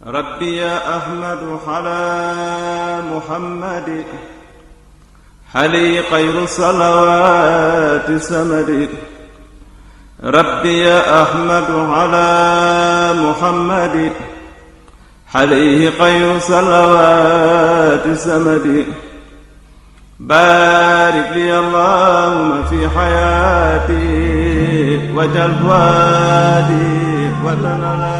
ربي يا أحمد على محمد حلي خير الصلوات سمد. ربي يا أحمد على محمد حليه خير الصلوات سمد. بارك لي اللهم في حياتي وجل فؤادي وتنالى.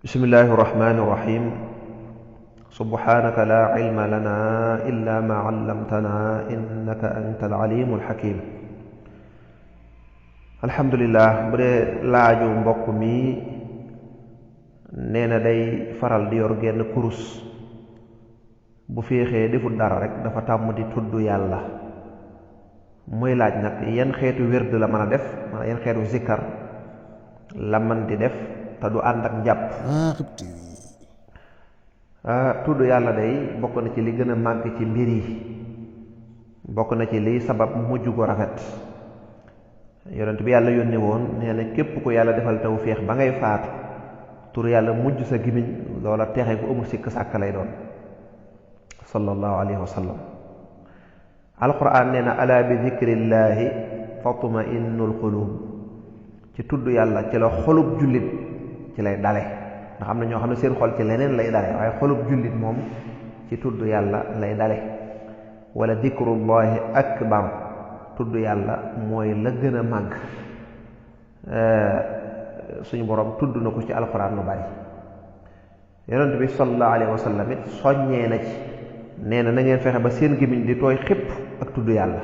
بسم الله الرحمن الرحيم. سبحانك لا علم لنا إلا ما علمتنا إنك أنت العليم الحكيم. alhamdulillah. bu dee laaju mbokk mi nee na day faral di yor genn kurus, bu féexee deful dara rek dafa tàmm di tudd yàlla. muy laaj nag yan xeetu wérd la mën a def, maanaam yan xeetu zikkar la mën di def te du ànd ak njàpp. tudd yàlla day bokk na ci li gën a màgg ci mbir yi, bokk na ci liy sabab mujj gu rafet. yonent bi yàlla yónni woon nee na képp ku yàlla defal tawféex ba ngay faatu tur yàlla mujj sa gimiñ, loola texe gu amul sikk sàkk lay doon. sallallahu alayhi wa sallam. alquran nee na ala bi dikrillaahi fatma innul qulub. ci tudd yàlla ci la xolub jullit ci lay dale, ndax am na ñoo xam ne seen xol ci leneen lay dale, waaye xolub jullit moom ci tudd yàlla lay dale. wala dikrullahi akbar. tudd yàlla mooy la gën a màgg. suñu borom tudd na ko ci alxuraan lu bari. yonent bi sallallahu alayhi wa sallam it soññee na ci, nee na ngeen fexe ba seen gémmiñ di tooy xépp ak tudd yàlla.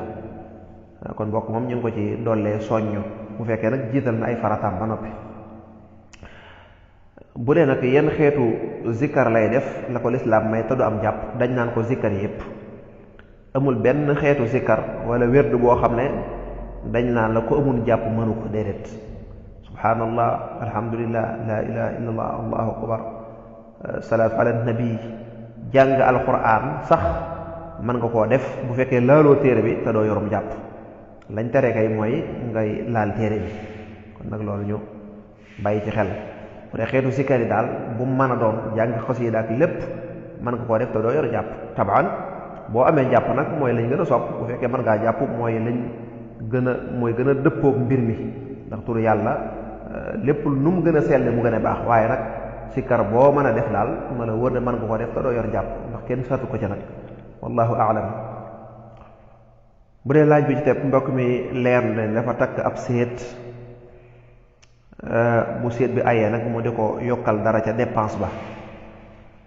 kon bokk moom ñu ngi ko ci dollee soññ, bu fekkee nag jiital na ay farataam ba noppi. bu dee nag yenn xeetu zikkar lay def la ko lislaam may te du am jàpp, dañ naan ko zikkar yépp. amul benn xeetu zikkar wala wérd boo xam ne dañ naan la ko amul jàpp mënu ko, déedéet. subhanallah, alhamdulillah, la ilaha illallah, allahu akbar, salaatu ala nabi, jàng alquran sax mën nga koo def bu fekkee laaloo téere bi te doo yorum jàpp. lañ tere kay mooy ngay laal téere bi. kon nag loolu ñu bàyyi ci xel. bu dee xeetu zikkar yi daal bu mu mën a doon, jàng xasiida ak lépp mën nga koo def te doo yor jàpp. tabaan boo amee jàpp nag mooy lañ gën a sopp. bu fekkee mën ngaa jàpp mooy lañ mooy gën a dëppoog mbir mi, ndax turu yàlla lépp nu mu gën a sell mu gën a baax. waaye nag sikkar boo mën a def daal ma la wër ne mën nga ko def te doo yor jàpp, ndax kenn satu ko ci nag. wallahu aalam. bu dee laaj bi ci tepp mbokk mi leer na dafa takk ab séet, bu séet bi ayee nag mu di ko yokkal dara ca dépense ba,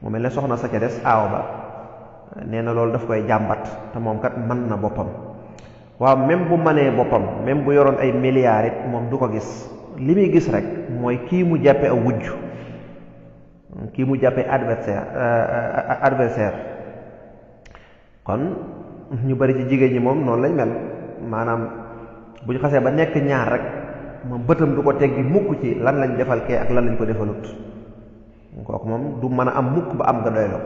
mu mel ne soxna sa ca des aaw ba nee na loolu daf koy jàmbat te moom kat mën na boppam. waaw même bu mënee boppam, même bu yoroon ay milliards it moom du ko gis. li muy gis rek mooy kii mu jàppe aw wujj, kii mu jàppe adversaire. kon ñu bari ci jigéen ñi moom noonu lañ mel, maanaam bu ñu xasee ba nekk ñaar rek moom bëtam du ko teggi mukk ci lan lañ defal kee ak lan lañ ko defalut. kooku moom du mën a am mukk ba am nga doyloo.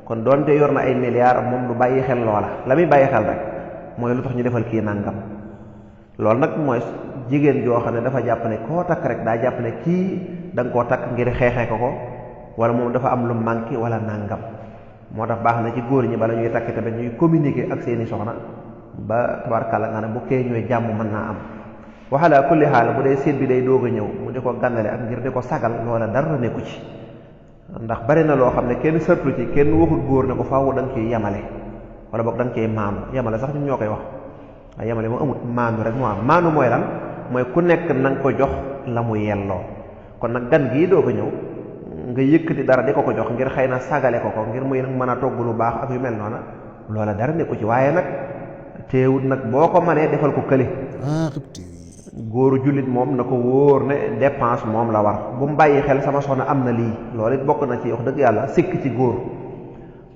kon doonte yor na ay milliards moom du bàyyi xel loola. la muy bàyyi xel rek mooy lu tax ñu defal kii nangam. loolu nag mooy jigéen joo xam ne dafa jàpp ne koo takk rek daa jàpp ne kii da nga koo takk ngir xeexee ko wala moom dafa am lu manqué wala nangam. moo tax baax na ci góor ñi bala ñuy takk tamit ñuy communiquer ak seeni soxna ba tabarkàlla nga ne bu kee ñooy jàmm mën naa am. waxala kulli xaal bu dee séet bi day doog a ñëw mu di ko gàndale ak ngir di ko sagal, loola dara nekku ci. ndax bari na loo xam ne kenn sërtu ci, kenn waxut góor ne ko faaw da nga ciy yemale wala boog da nga ciy maandu. yemale sax ñun ñoo koy wax, waaye yemale moo amut, maandu rek moo am. maandu mooy lan? mooy ku nekk na nga ko jox la mu yelloo. kon nag gan gii doog a ñëw nga yëkkati dara di ko jox ngir xëy na sagale ko ngir muy mën a togg lu baax ak yu mel noona, loola dara nekku ci. waaye nag teewut nag boo ko mënee defal ko kële. góoru jullit moom na ko wóor ne dépense moom la war. bu mu bàyyi xel sama soxna am na lii. loolu it bokk na ci wax dëgg yàlla sikk ci góor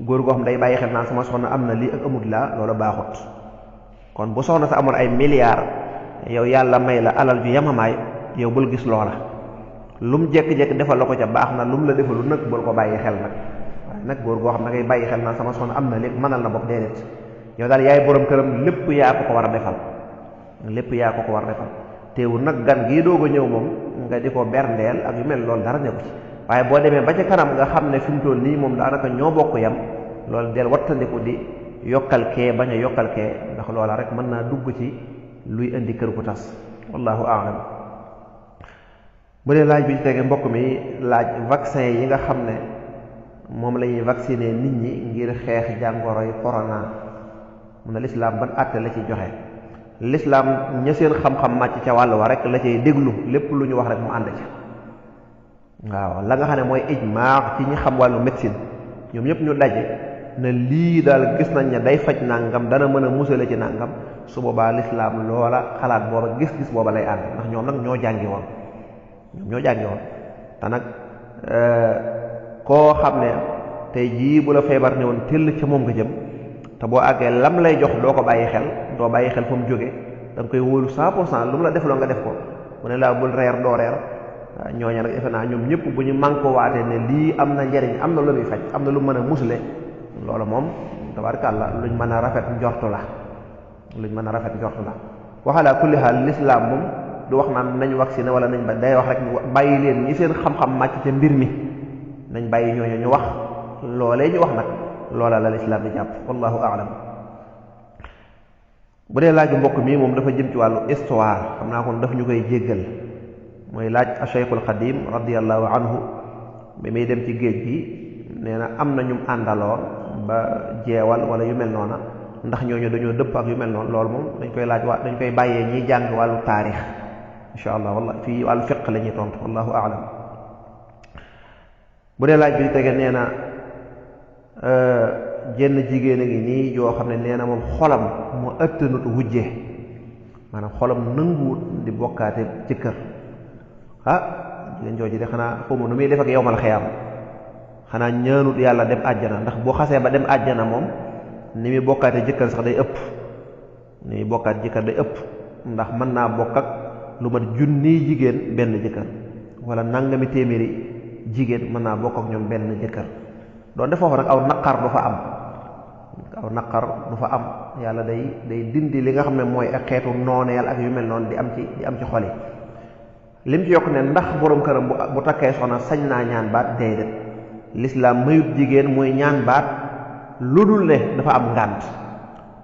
goo xam day bàyyi xel naan sama soxna am na lii ak amut laa, loolu baaxut. kon bu soxna sa amoon ay milliards, yow yàlla may la alal ju yamamaay, yow bul gis loola. lu mu jekk-jekk defal la ko ca baax na, lu mu la defalu nag bul ko bàyyi xel nag. waaye nag góor goo xam ne ngay bàyyi xel naan sama soxna am na lépp mënal na bopp, déedéet. yow daal yaay borom këram, lépp yaa ko war a defal, lépp yaa ko war a defal. teewul nag gan gii doog a ñëw moom nga di ko berndeel ak yu mel loolu dara nekku ci waaye boo demee ba ca kanam nga xam ne fi mu toll nii moom daanaka ñoo bokk yam loolu del wattandiku di yokkal kee bañ a yokkal kee ndax loola rek mën naa dugg ci luy indi kër gu tas wallahu a'lam. bu dee laaj bi ci tege mbokk mi laaj vaccin yi nga xam ne moom la ñuy vacciner nit ñi ngir xeex jàngoroy corona mun na lislaam ban àtte la ci joxe. lislaam ña seen xam-xam màcc ca wàll wa rek la cay déglu lépp lu ñu wax rek mu ànd ca waaw la nga xam ne mooy ijmaa ci ñi xam wàllu médecine ñoom ñëpp ñu daje ne lii daal gis nañ ne day faj nàngam dana mën a musale ci nàngam su boobaa lislaam loola xalaat booba gis-gis booba lay ànd ndax ñoom nag ñoo jàngi woon te nag koo xam ne tey jii bu la feebar ne woon tëll ca moom nga jëm te boo àggee lam lay jox doo ko bàyyi xel doo bàyyi xel fa mu jóge da nga koy wóolu 100% lu mu la def loo nga def ko mu ne laa bul reer doo reer ñooña nag defe naa ñoom ñëpp bu ñu man ko waatee ne lii am na njariñ am na lu muy faj am na lu mën a musle loolu moom tabaarkàlla luñ mën a rafet njortu la waxalaa kulli xaal lislaam moom du wax naan nañ vacciné wala nañ ba day wax rek bàyyi leen ñi seen xam-xam màcc ca mbir mi nañ bàyyi ñooñu ñu wax loolee ñu wax nag loola la lislaam di jàpp wallahu a'lam. bu dee laaju mbokk mi moom dafa jëm ci wàllu histoire xam naa kon daf ñu koy jéggal mooy laaj a Cheikhul Xadim radiyallahu anhu bi muy dem ci géej gi nee na am na ñu àndaloon ba jeewal wala yu mel noona ndax ñooñu dañoo dëpp ak yu mel noonu loolu moom dañ koy laaj dañ koy bàyyee ñiy jàng wàllu taarix insha allah wala fii wàllu fiq la ñuy tontu wallahu a'lam. bu dee laaj bi tege nee na jenn jigéen a ngi nii yoo xam ne nee na moom xolam mu ëttanut wujje maanaam xolam nanguwut di bokkaate ci kër jigéen jooju de xanaa xawma nu muy def ak yowmal xiyaam xanaa ñaanut yàlla dem àjjana ndax boo xasee ba dem àjjana moom ni muy bokkaate jëkkër sax day ëpp ndax mën naa bokk ak lu mat junniy jigéen benn jëkkër wala nangami téeméeri jigéen mën naa bokk ak ñoom benn jëkkër doon def foofu nag aw naqar du fa am yàlla day dindi li nga xam ne mooy ak xeetu nooneel ak yu mel noonu di am ci xol yi lim ci yokk ne ndax borom këram bu takkee soxna sañ naa ñaan baat déedéet lislaam mayut jigéen muy ñaan baat lu dul ne dafa am ngànt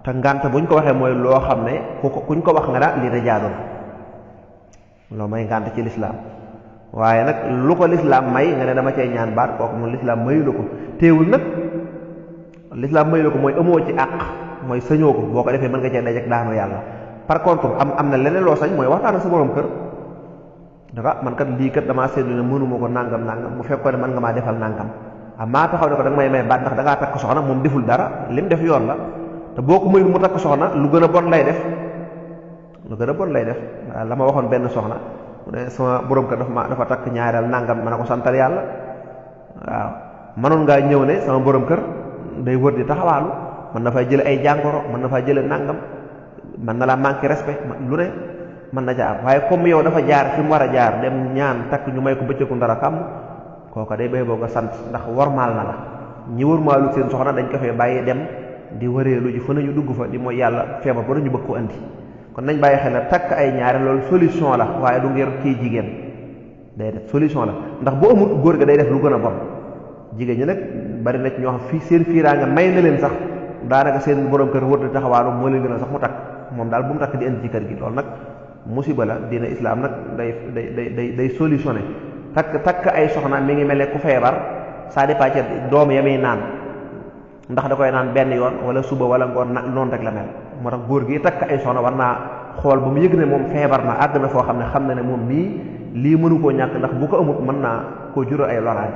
te ngànt buñ ko waxee mooy loo xam ne kuñ ko wax nga daal lii da jaadu na loolu mooy ngànt ci lislaam waaye nag lu ko lislaam may nga ne dama cay ñaan baat kooku moom lislaam mayu la ko téewul nag lislaam mayu la ko mooy amoo ci àq mooy sañoo ko boo ko defee mën nga cee dajek daanu yàlla par contre am na leneen loo sañ mooy waxtaan ak sa borom kër dafa man kat lii kat damaa seetlu ne mënuma ko nangam bu fekkoon ne mën nga maa defal nangam maa taxaw ne ko da nga may baat ndax da ngaa takk soxna moom deful dara lim def yoon la te boo ko mayul mu takk soxna lu gën a bon lay def waaw la ma waxoon benn soxna mu ne sama borom kër dafa takk ñaareel nangam mën na ko santal yàlla waaw mënoon ngaa ñëw ne sama borom kër day wër di taxawaalu mën na fay jële ay jàngoro mën na fay jële nangam mën na laa manqué respect lu ne mën na jaar waaye comme yow dafa jaar fi mu war a jaar dem ñaan takk ñu may ko bëccëgu ndara kàmm kooka day bay boo nga sant ndax warmaal na la ñi warmaalu seen soxna dañ ko fee bàyyi dem di wëreelu ji fa nañu dugg fa di mooy yàlla feebar ba nañu bëgg ko andi kon nañ bàyyi xel ne takk ay ñaare loolu solution la waaye du ngir kii jigéen day def solution la ndax bu amul góor ga day def lu gën a bon jigéen ñi nag bari na ci ñoo xam fii seen fiiraanga may na leen sax daanaka seen borom kër wër di taxawaalu moo leen gën a sax mu takk moom daal bu mu takk di indi ci kër gi loolu nag musiba la diina islaam nag day solutionné takk ay soxna mi ngi mel ne ku feebar ça dépend ci doom ya muy naan ndax da koy naan benn yoon wala suba wala ngoon noonu rek la mel moo tax góor gi takk ay soxna war naa xool ba mu yëg ne moom feebar na àgg na foo xam ne moom mii lii mënu koo ñàkk ndax bu ko amut mën naa koo jural ay loraange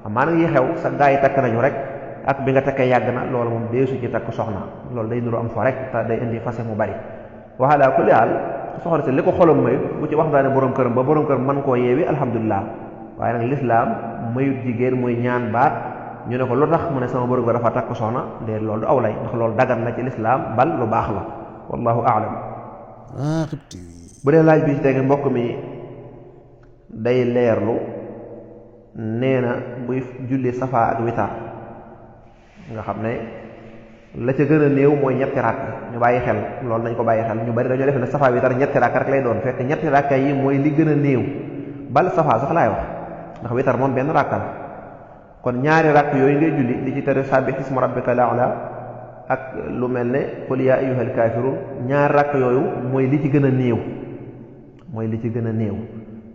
amaa nag yi xew sa gaa yi takk nañu rek ak bi nga takkee yàgg na loolu moom deesu ci takk soxna loolu day nuru am fo rek te day indi fase mu bari waxalaa kulli haal soxna si li ko xolam mayut bu ci wax daane borom këram ba borom këram mën koo yeewi alhamdulilah waaye nag lislaam mayut jigéen muy ñaan baat ñu ne ko lu tax mu ne sama borom ba dafa takk soxna de loolu du aw lay ndax loolu dagan na ci lislaam bal lu baax la wallahu aalam. bu dee laaj bi ci tege mbokk mi day leerlu nee na buy julli safa ak witar nga xam ne la ca gën a néew mooy ñetti rakk. ñu bàyyi xel loolu nañ ko bàyyi xel. ñu bari dañoo def ne safa witar ñetti rakk rek lay doon fekk ñetti rakka yi mooy li gën a néew bal safa sax laay wax ndax witar moom benn rakka la. kon ñaari rakk yooyu ngay julli di ci tere sabbih isma rabbikal a'la ak lu mel ne qul yaa ayyuhal kaafiruun ñaari rakk yooyu mooy li ci gën a néew mooy li ci gën a néew.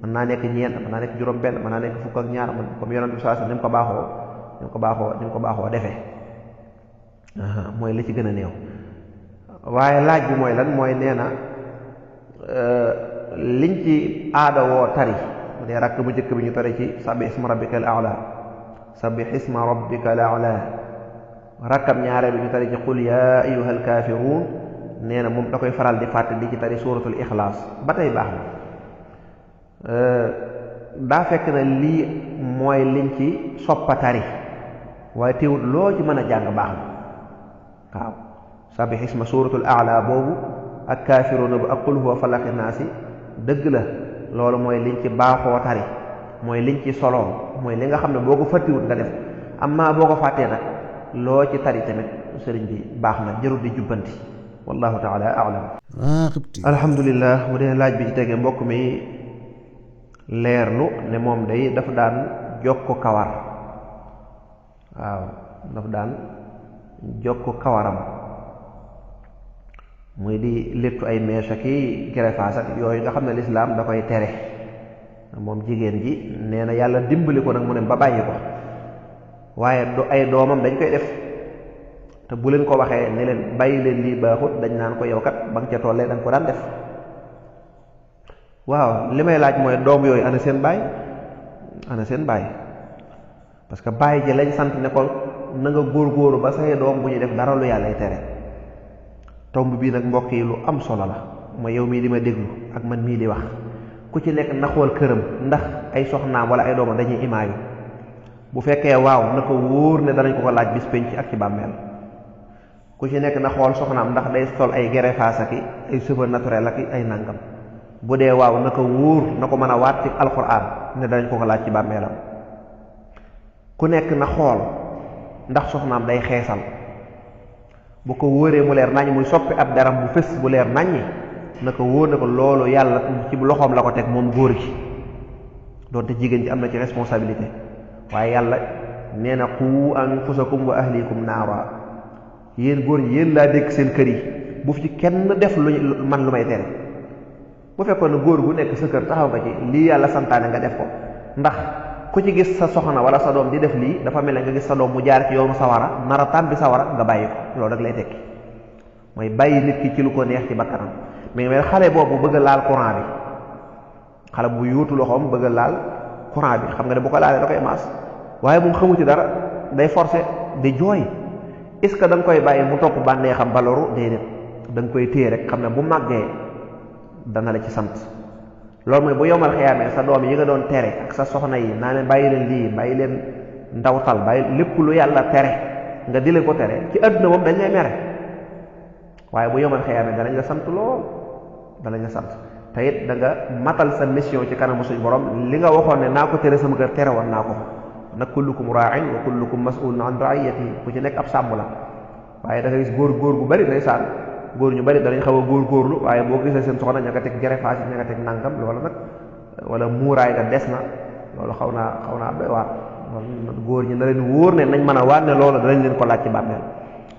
mën naa nekk ñeent mën naa nekk juróom benn mën naa nekk fukk ak ñaar comme yonent bi sallallahu alayhi wasallam ni mu ko baaxoo defee mooy li ci gën a néew. waaye laaj bi mooy lan mooy nee na liñ ci aada woo tari bu dee rakk bu njëkk bi ñu tari ci sabbih isma rabbikal a'la sabbih isma rabbikal a'la rakkam ñaareel bi ñu tari ci qul yaa ayyuhal kaafiruun nee na moom da koy faral di fàtte di ci tari suuratul ixlaas ba tey baax na. daa fekk na lii mooy liñ ci soppa tari waaye teewut loo ci mën a jàng baax na waaw sabbih isma suuratul a'la boobu ak kaafiruuna bu ak qul huwa falaqi naasi dëgg la loolu mooy liñ ci baaxoo tari mooy liñ ci soloo mooy li nga xam ne boo ko fàttiwut nga def amma boo ko fàttee nag loo ci tari tamit sëriñ bi baax na jarul di jubbanti wallahu taala a'lam. alhamdulillah mu dee laaj bi ci tege mbokk mi leerlu ne moom day dafa daan jokko kawar waaw dafa daan jokko kawaram muy di léttu ay mees ak i gerefaas ak yooyu nga xam ne lislaam da koy tere moom jigéen ji nee na yàlla dimbali ko nag mu ne ba bàyyi ko waaye ay doomam dañ koy def te bu leen ko waxee ne leen bàyyi leen lii baaxut dañ naan ko yow kat ba nga ca tollee da nga ko daan def. waaw li may laaj mooy doom yooyu ana seen baay parce que baay ji lañ sant ne ko na nga góorgóoru ba say doom bu ñu def dara lu yàllay tere. tomb bii nag mbokk yi lu am solo la mooy yow mii di ma déglu ak man mii di wax ku ci nekk na xool këram ndax ay soxnaam wala ay doomam dañuy imaayu bu fekkee waaw na ko wóor ne danañ ko laaj bis penc ak ci bàmmeel. ku ci nekk na xool soxnaam ndax day sol ay gerefaas ak ay cheveux naturel ak ay nangam. bu dee waaw na ko wóor na ko mën a waat ci alxuraan ne danañ ko laaj ci bàmmeelam. ku nekk na xool ndax soxnaam day xeesal bu ko wóoree mu leer naññ muy soppi ab daram bu fës bu leer naññi na ko wóor ne ko loolu yàlla ci loxoom la ko teg moom góor gi doonte jigéen ci am na ci responsabilité waaye yàlla nee na qu anfusakum wa ahlikum naara yéen góor ñi yéen laa dégg seen kër yi bu fi ci kenn def lu may tere. bu fekkoon ne góor gu nekk sa kër taxaw nga ci lii yàlla santaane nga def ko ndax ku ci gis sa soxna wala sa doom di def lii dafa mel ne nga gis sa doom mu jaar ci yoonu sawara nar a tàbbi sawara nga bàyyi ko loolu rek lay tekki mooy bàyyi nit ki ci lu ko neex ci bakkanam mais xale boobu bëgg a laal courant bi xale bu yuutu loxoom bëgg a laal courant bi xam nga ne bu ko laalee da koy maas waaye moom xamu ci dara day forcer di jooy est-ce que da nga koy bàyyi mu topp bànnee xam baloru déedéet da nga koy téye rek xam ne bu màggee dana la ci sant. loolu mooy bu yomal xiyaamee sa doom yi nga doon tere ak sa soxna yi naa leen bàyyi leen lii bàyyi leen ndawtal bàyyi lépp lu yàlla tere nga di leen ko tere ci àdduna moom dañ lay mere waaye bu yomal xiyaamee danañ la sant lool danañ la sant te it da nga matal sa mission ci kanamu suñu borom li nga waxoon ne naa ko tere sama kër tere woon naa ko nag kullukum raa'in wa kullukum mas'ulun an ra'iyatihi ku ci nekk ab sàmm la waaye da nga gis góor gu bari ndeysaan góor ñu bari danañ xaw a góorgóorlu waaye boo gisee seen soxna ña nga teg gerefaas yi ña nga teg nangam loola nag wala muuraay ga des na loolu xaw naa doy waar góor ñi na leen wóor ne nañ mën a waat ne loola danañ leen ko laaj ci bàmmeel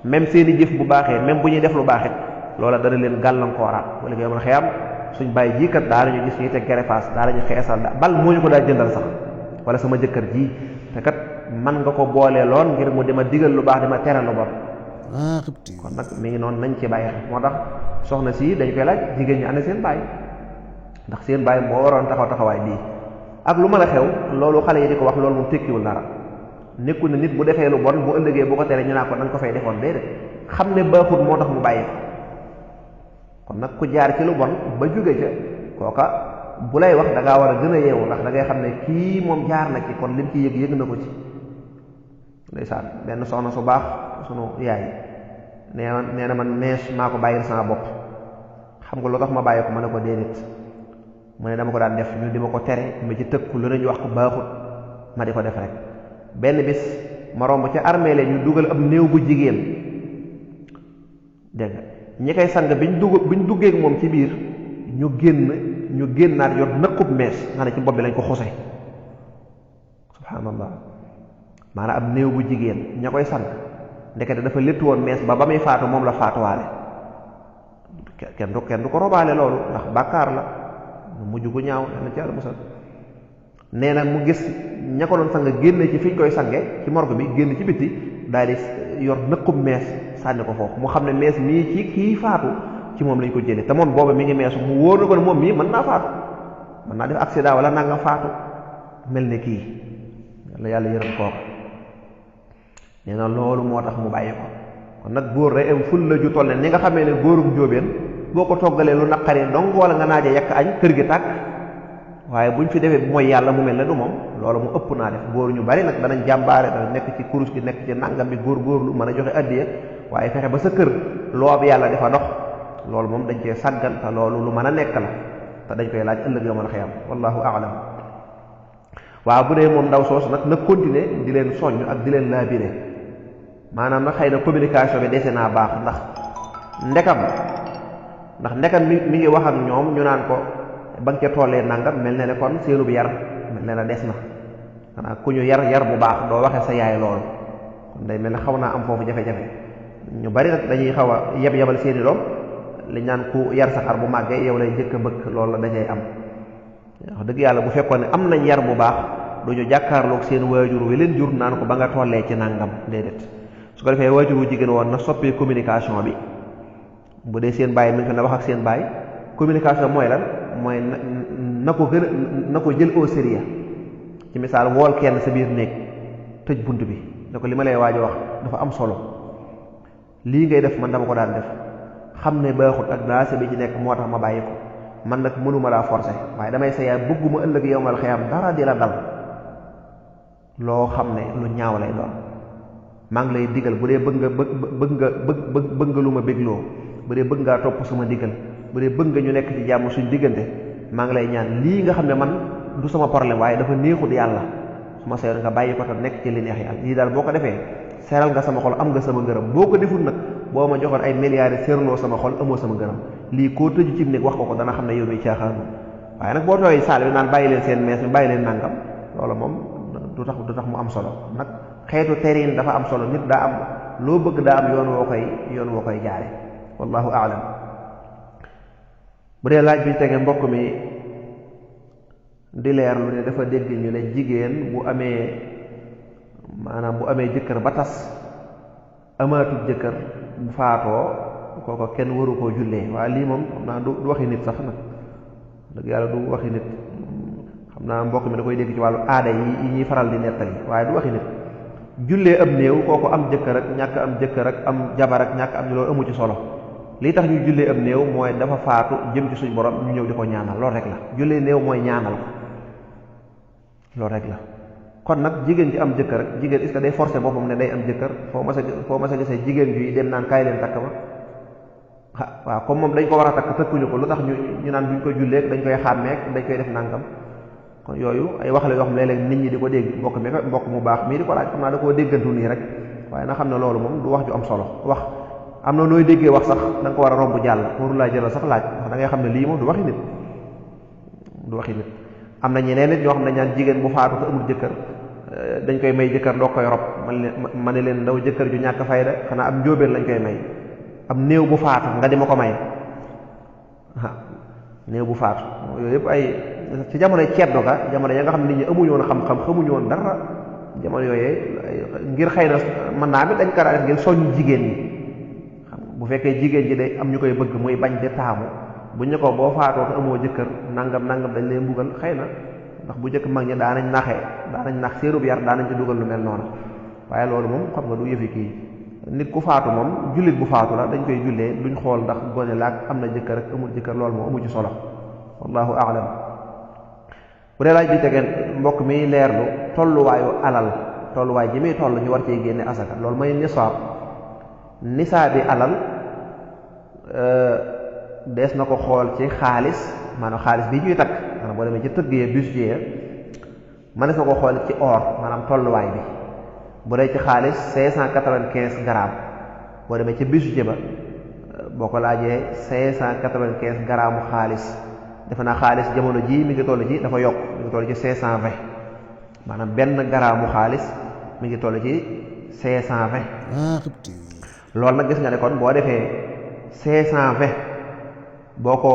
même seeni jëf bu baaxee même bu ñuy def lu baaxit loola dana leen gàllankooraat wala nga yomal xëyam suñ bàyyi jii kat daa nañu gis ñuy teg gerefaas daa nañu xeesal bal moo ñu ko daal jëndal sax wala sama jëkkër ji te kat man nga ko boolee lool ngir mu dima digal lu baax dima tere lu bon kon nag mi ngi noonu nañ ci bàyyi moo tax soxna si dañ koy laaj jigéen ñi ana seen baay ndax seen baay moo waroon taxawaay bii ak lu mën a xew loolu xale yi di ko wax loolu moom tekkiwul dara nekkul ne nit bu defee lu bon bu ëllëgee bu ko teree ñu naa ko nañ ko fay defoon déedéet xam ne baaxut moo tax mu bàyyi kon nag ku jaar ci lu bon ba jóge ca kooka bu lay wax da ngaa war a gën a yeewu ndax da ngay xam ne kii moom jaar na ci kon lim ci yëg na ko ci ndeysaan benn soxna su baax sunu yaay nee na man mees maa ko bàyyil sama bopp xam nga lu tax ma bàyyi ko ma ne ko déedéet mu ne dama ko daan def ñu di ma ko tere ma ci tëkku lu nañu wax ko baaxut ma di ko def rek benn bis ma romb ca armée la ñu dugal ab néew bu jigéen dégg nga ñi koy sang biñ duggee moom ci biir ñu génnaat yor nëqub mees nga ne ci bopp bi lañ ko xuse subhaanallah maanaam ab néew bu jigéen ña koy sang ndekete dafa léttu woon mees ba muy faatu moom la faatuwaale kenn du ko robaale loolu ndax bàkkaar la mujj gu ñaaw na ci yàlla musal nee na mu gis ña ko doon sang génn ci fi ñu koy sange ci morgue bi génn ci bitti daal di yor nëqub mees sànni ko foofu mu xam ne mees mii ci kii faatu ci moom lañ ko jëlee te moom booba mi ngi meesu mu wóor na ko ne moom mii mën naa faatu mën naa def accident wala nanga faatu mel ne kii yàlla yërëm kooka nee na loolu moo tax mu bàyyi ko kon nag góor day am ful la ju toll ne ni nga xamee ne góorum jóobeen boo ko toggalee lu naqari dong wala nga naaje yekk añ kër gi tàkk waaye buñ fi defee mooy yàlla mu mel ne du moom loolu mu ëpp naa def góor ñu bari nag danañ jàmbaare dana nekk ci kurus gi nekk ci nangam bi góorgóorlu mën a joxe addiya waaye fexe ba sa kër loob yàlla dafa dox loolu moom dañ cee sàggan te loolu lu mën a nekk la te dañ koy laaj ëllëg yawmal xiyaam wallahu a'lam waaw bu dee moom ndaw soos nag na continuer di leen soññ ak di leen laabire maanaam nag xëy na communication bi dese naa baax ndax ndekam mi ngi wax ak ñoom ñu naan ko ba nga ca tollee nangam mel na ne kon seenu bi yar mel na ne des na xanaa ku ñu yar bu baax doo waxee sa yaay loolu kon day mel ne xaw naa am foofu jafe-jafe ñu bari nag dañuy xaw a yebal seeni doom li ñaan ku yar sa xar bu màggee yow lay njëkk a bëgg loolu la dajay am wax dëgg yàlla bu fekkoon ne am nañ yar bu baax duñu jàkkaarloog seen waajur wi leen jur naan ko ba nga tollee ci nangam déedéet su ko defee waajur wu jigéen woon na soppee communication bi bu dee seen baay mi ngi fi na wax ak seen baay communication mooy lan mooy na ko jël au sérieux ci misaal wool kenn sa biir néeg tëj bunt bi ne ko li ma lay waaj a wax dafa am solo lii ngay def man dama ko daan def xam ne baaxut ak daase bi ci nekk moo tax ma bàyyi ko man nag mënuma laa forcer waaye damay sa yaay bëgguma ëllëg yawmal xiyaam dara di la dal loo xam ne lu ñaaw lay doon maa ngi lay digal bu dee bëgg nga lu ma bégloo bu dee bëgg ngaa topp sama digal bu dee bëgg nga ñu nekk ci jàmm suñ diggante maa ngi lay ñaan lii nga xam ne man du sama problème waaye dafa neexut yàlla su ma seer nga bàyyi ko te nekk ci li neex yàlla lii daal boo ko defee seeral nga sama xol am nga sama ngërëm boo ko deful nag boo ma joxoon ay milliards seerloo sama xol amoo sama ngërëm lii koo tëju ci néeg wax ko dana xam ne yow mi caaxaanu waaye nag boo tooy saal bi naan bàyyi leen seen mees mi bàyyi leen nangam loolu moom du tax mu am solo nag xeetu terin dafa am solo nit daa am loo bëgg daa am yoon woo koy jaare wallahu a'lam bu dee laaj bi tege mbokk mi di leerlu ne dafa dégg ñu ne jigéen bu amee jëkkër ba tas amaatul jëkkër bu faatoo kooko kenn waru koo jullee waaye lii moom xam naa du waxi nit sax nag dëgg yàlla du waxi nit xam naa mbokk mi da koy dégg ci wàllu aada yi ñuy faral di nettali waaye du waxi nit jullee ab néew kooku am jëkkër ak ñàkk am jëkkër ak am jabar ak ñàkk am ñu loolu amu ci solo lii tax ñu jullee ab néew mooy dafa faatu jëm ci suñ borom ñu ñëw di ko ñaanal loolu rek la jullee néew mooy ñaanal ko loolu rek la kon nag jigéen ji am jëkkër ak jigéen est-ce que day forcer boppam ne day am jëkkër foo mas a gisee jigéen juy dem naan kaay leen takk ma waaw comme moom dañ ko war a takk tëkkuñu ko lu tax ñu naan duñ ko julleek dañ koy xàmmeek dañ koy def nangam kon yooyu ay wax la yoo xam ne léeg-léeg nit ñi di ko dégg mbokk mu baax mii di ko laaj xam naa da koo déggantu nii rek waaye na xam ne loolu moom du wax ju am solo wax am na nooy déggee wax sax da nga ko war a romb jàll waru laa jëlal sax laaj wax da ngay xam ne lii moom du waxi nit am na ñeneen nit ñoo xam ne ñaan jigéen bu faatu te amul jëkkër dañ koy may jëkkër doo koy rob ma ne leen ndaw jëkkër ju ñàkk fayda xanaa am njóobeen lañ koy may am néew bu faatu nga di ma ko may néew bu faatu yooyu yëpp ay ci jamonoy ceddo ga jamono ya nga xam ne nit ñi amuñu woon xam-xam xamuñu woon dara jamono yooyee ngir xëy na mën naa bi dañ ko def ngir soññ jigéen ñi xam bu fekkee jigéen ji day am ñu koy bëgg muy bañ di taamu bu ñu ko boo faatoo te amoo jëkkër nangam dañ lay mbugal xëy na ndax bu njëkk mag ñi daanañ nax séerub yar daanañ ci dugal lu mel noonu waaye loolu moom xam nga du yëfi kii nit ku faatu moom jullit bu faatu la dañ koy jullee duñ xool ndax gone laak am na jëkkër ak amul jëkkër loolu moom amu ci solo wallahu a'lam bu dee laaj bi tegeen mbokk mi leerlu tolluwaay ji muy toll ñu war cee génne asaka loolu mooy nisaab bi alal dees na ko xool ci xaalis maanaam xaalis bi ñuy takk maanaam boo demee ci tëggee bustier mënees na ko xool ci or maanaam tolluwaay bi bu dee ci xaalis 595 grammes boo demee ci bustier ba boo ko laajee 595 grammes xaalis defe naa xaalis jamono ji mi ngi toll ci dafa yokk mi ngi toll ci 520 maanaam benn gramme xaalis mi ngi toll ci 520 loolu nag gis nga ne kon boo defee 520 boo ko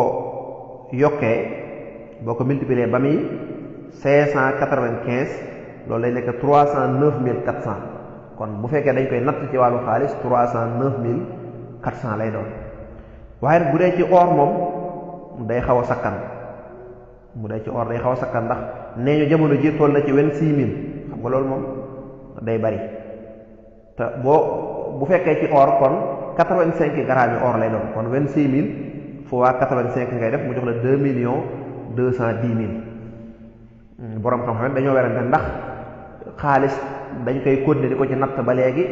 yokkee boo ko multiplier ba muy 595 loolu lay nekk 309400 kon bu fekkee dañ koy natt ci wàllu xaalis 309400 lay doon waaye nag bu dee ci or moom day xaw a sakkan bu dee ci or day xaw a sakkan ndax nee ñu jamono ji toll na ci 26000 xam nga loolu moom day bari te bu fekkee ci or kon 85 grammes yi or lay doon kon 26000 fu waa 85 ngay def mu jox la 2,210,000 borom xam-xam dañoo werante ndax xaalis dañ koy continuer di ko ci natt ba léegi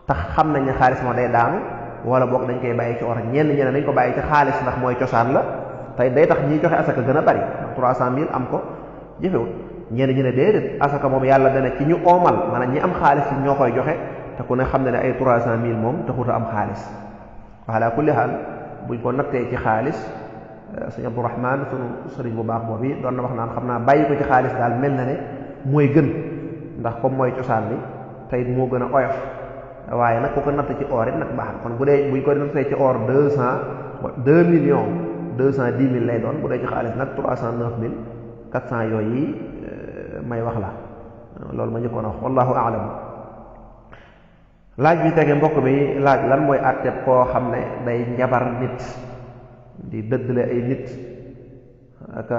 tax xam nañ ne xaalis moo day daanu wala boog dañ koy bàyyi ci or ñenn ñeneen dañ ko bàyyi ci xaalis ndax mooy cosaan la tey day tax ñiy joxe asaka gën a bari ndax 300,000 am ko jëfewut ñenn ñi ne déedéet asaka moom yàlla dana ci ñu oomal maanaam ñi am xaalis ci ñoo koy joxe te ku ne xam ne ne ay 300,000 moom taxut a am xaalis ala kulli haal buñ ko nattee ci xaalis sëñ Abdourahman sunu sëriñ bu baax boobu doon na wax naan xam naa bàyyi ko ci xaalis daal mel na ne mooy gën ndax comme mooy cosaan li tey moo gën a oyof waaye nag ku ko natt ci or it nag baax na kon bu dee buñ ko nattee ci or 2,210,000 lay doon bu dee ci xaalis nag 309,400 yooyu may wax la loolu ma njëkkoon a wax wallahu a'lam. laaj bi tege mbokk mi laaj lan mooy àtteeb koo xam ne day njabar nit di dëddale ay nit ak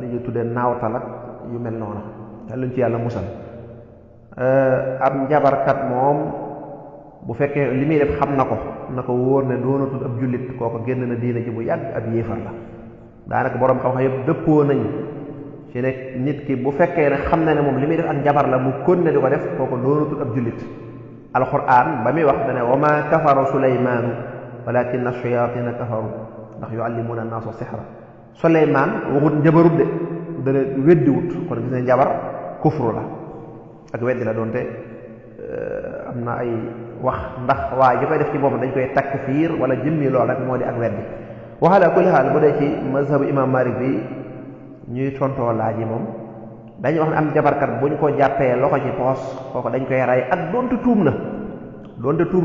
li ñu tuddee naawtal ak yu mel noonu te luñ ci yàlla musal ab njabarkat moom bu fekkee li muy def xam na ko wóor ne doonatul ab jullit kooku génn na diina ji bu yàgg ab yéefar la daanaka boroom xam-xam yëpp dëppoo nañ ci ne nit ki bu fekkee ne xam na ne moom li muy def ak njabar la mu continuer di ko def kooku doonatul ab jullit. alquran ba muy wax dane wa ma kafaru suleymaanu walakinna shayatina kafaru ndax yuallimuuna annaasa sixra suleymaan waxut njabarut de dana weddiwut kon gis ne njabar kufru la ak weddi la doonte am na ay wax ndax waaye ji koy def ci boppam dañ koy takfiir wala jëmmi lool rek moo di ak weddi waxala kulli xaal bu dee ci mazhabu imam Malik bi ñuy tontoo laaj yi moom dañuy wax ne am jabarkat bu ñu ko jàppee loxo ci poos kooku dañ koy rey ak doonte tuub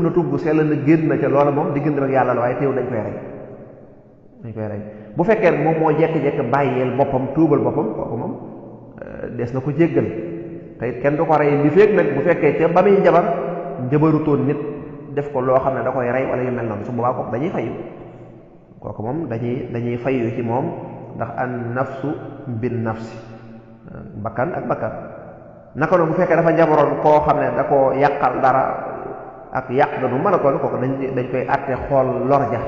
na tuub bu sell na génn na ca loola moom diggante ak yàlla la waaye teew dañ koy rey bu fekkee moom moo jekki-jekki bàyyeel boppam tuubal boppam kooku moom des na ko jéggal te it kenn du ko rey li feek nag bu fekkee ca ba muy njabar njabarutoon nit def ko loo xam ne da koy rey wala yu mel noonu su boobaa kooku dañuy fayu kooku moom dañuy fayu ci moom ndax an nafsu bin nafsi bakkan ak bakkan naka noonu bu fekkee dafa njabaroon koo xam ne da koo yàqal dara ak yàq ga nu mën a toll kooku dañ koy àtte xool lor ja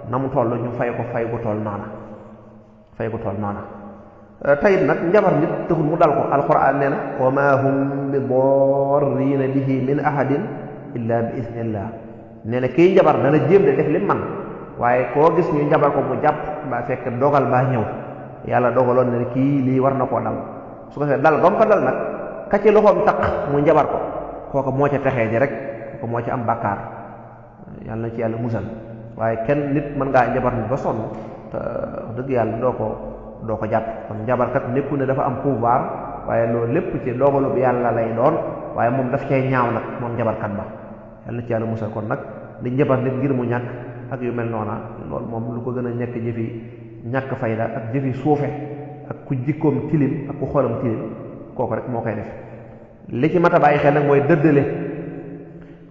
na mu toll ñu fay ko fay gu toll noona tayit nag njabar nit taxul mu dal ko alquran nee na wa ma hum bi darrina bihi min ahadin illa bi isnillah nee na kiy njabar dana jéem de def li man waaye koo gis ñu njabar ko mu jàpp ba fekk dogal baa ñëw yàlla dogaloon ne kii lii war na koo dal su ko defee dal ba mu ko dal nag ka ci loxoom taq mu njabar ko kooku moo ca texee ji rek kooku moo ci am bàkkaar yàlla na ci yàlla musal waaye kenn nit mën ngaa njabar nit ba sonn te dëgg yàlla doo ko jàpp kon njabarkat nekku ne dafa am pouvoir waaye loolu lépp ci dogalu bi yàlla lay doon waaye moom daf cay ñaaw nag moom njabarkat ba yàlla na ci yàlla musal kon nag di njabar nit ngir mu ñàkk ak yu mel noona loolu moom lu ko gën a ñàkk jëfi ñàkk fayda ak jëfi suufe ak ku jikkoom tilim ak ku xolam tilim kooku rek moo koy def li ci mat a bàyyi xel nag mooy dëddale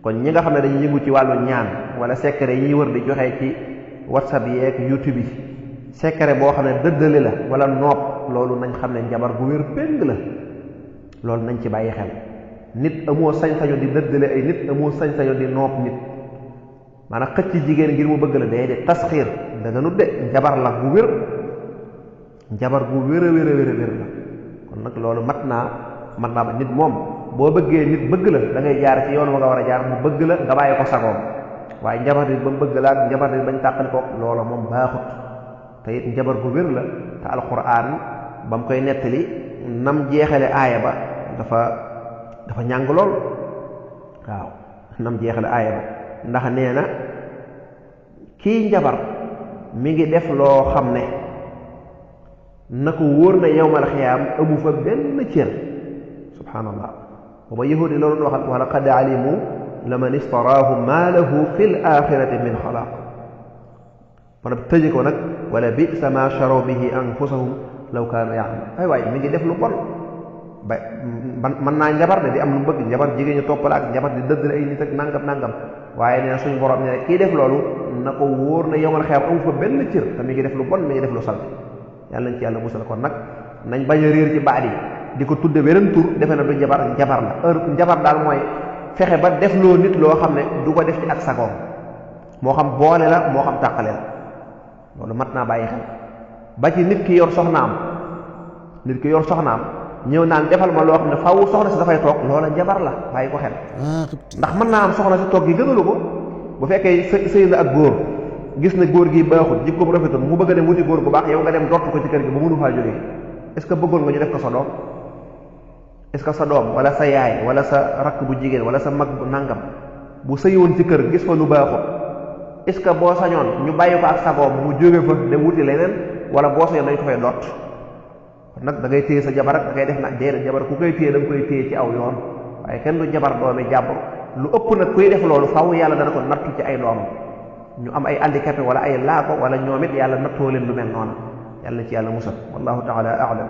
kon ñi nga xam ne dañuy yëngu ci wàllu ñaan wala secret yi ñuy wër di joxe ci whatsapp yeeg youtube yi secret boo xam ne dëddale la wala nopp loolu nañ xam ne njabar bu wér péng la loolu nañ ci bàyyi xel nit amoo sañ-sañu di dëddale ay nit amoo sañ-sañu di nopp nit maanaam xëcc jigéen ngir mu bëgg la day de tasxiir danga nu de njabar la bu wér njabar bu wér a wér la kon nag loolu mat naa ba nit moom boo bëggee nit bëgg la da ngay jaar ci yoon wa nga war a jaar mu bëgg la nga bàyyi ko sagoom waaye njabar nit ba mu bëgg la ak njabar nit bañ tàqali ko loola moom baaxut te it njabar bu wér la te alquran ba mu koy nettali nam jeexale aaya ba dafa ñàng lool waaw nam jeexale aaya ba ndax nee na kii njabar mi ngi def loo xam ne na ko wóor na yawmal xiyaam amu fa benn cër subhaanallah booba yahudi la doon waxat wala qad alimu laman istaraahu maa lahu fi l axirati min xalaaq mana tëje ko nag wala bisa ma sharaw bihi anfusahum law kaanu ya'lamuun ay waay mi ngi def lu bon ba mën naa njabar de di am lu bëgg njabar jigéen ñu toppala ak njabar di dëddale ay nit ak nangam waaye nee na suñu borom ne kii def loolu na ko wóor na yawmal xiyaam amu fa benn cër te mi ngi def lu bon mi ngi def lu salte yàlla nañ ci yàlla musal kon nag nañ bañ a réer ci baat yi di ko tudde weneen tur defe na du njabar la heure njabar daal mooy fexe ba def loo nit loo xam ne du ko def ci ak sagoom moo xam boole la moo xam tàqale la loolu mat naa bàyyi xel ba ci nit ki yor soxnaam ñëw naan defal ma loo xam ne faaw soxna si dafay toog loola njabar la bàyyi ko xel ndax mën naa am soxna si toog gi gënalu ko bu fekkee sëy na ak góor gis na góor gi baaxut jikkoom rafetul mu bëgg a dem wuti góor bu baax yow nga dem dott ko ci kër gi ba mënu faa jógee est-ce que bëggoon nga ñu def ko sa doom est-ce que sa doom wala sa yaay wala sa rakk bu jigéen wala sa mag bu nangam bu sëyoon ci kër gis fa lu baaxut est-ce que boo sañoon ñu bàyyi ko ak sagoom mu jóge fa dem wuti leneen wala boo sañoon dañ ko fay dott kon nag da ngay téye sa jabar ak da ngay def nag déedéet jabar ku koy téye da nga koy téye ci aw yoon waaye kenn du jabar doomi jàmbur lu ëpp nag kuy def loolu faaw yàlla dana ko nattu ci ay doomam ñu am ay handicapé wala ay laako wala ñoom it yàlla nattoo leen lu mel noonu yàlla na ci yàlla musal wallahu taala a'lam